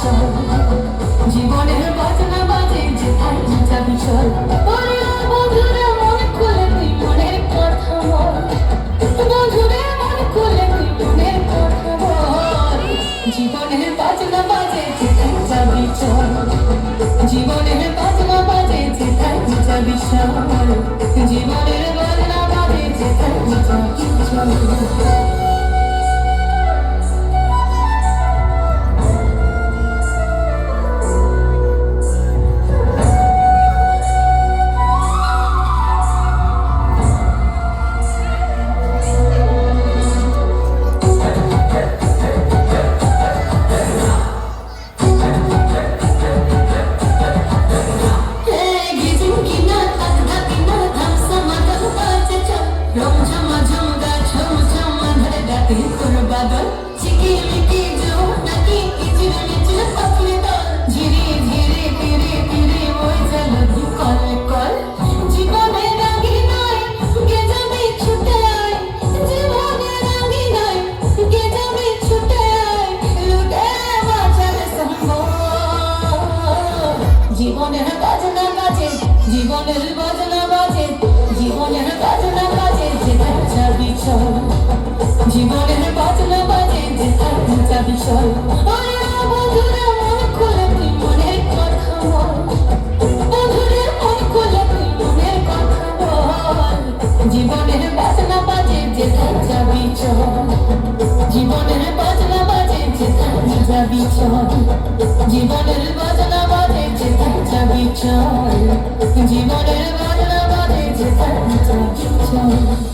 চল জীবনের বাজনা বাজে যেথায় যাবি চল ওরে বন্ধুরা মন খুলে তুই মনের কথা বল বন্ধুরা মন খুলে তুই মনের কথা বল জীবনের বাজনা বাজে যেথায় যাবি চল জীবনের বাজনা বাজে যেথায় যাবি চল জীবনের বাজনা বাজে যেথায় যাবি চল বাদল চিকিমিকি জোনাকি কিচির মিচির পাখি দল ধীরে ধীরে ধীরে ধীরে ওই জল কল কল জীবনে রাঙি নয় কে যাবে ছুটে আয় জীবনে রাঙি নয় কে যাবে ছুটে আয় লুটে বাজার সম্ভব জীবনের বাজনা বাজে জীবনের বাজনা বাজে জীবনের বাজনা বাজে যেথায় যাবি চল জীবনের বাজনা বাজে যেথায় যাবি চল ওরে বন্ধুরা মন খুলে তুই মনের কথা বল বন্ধুরা মন খুলে তুই মনের কথা বল জীবনের বাজনা বাজে যেথায় যাবি চল জীবনের বাজনা বাজে যেথায় যাবি চল জীবনের বাজনা বাজে যেথায় যাবি চল জীবনের বাজনা বাজে যেথায় যাবি চল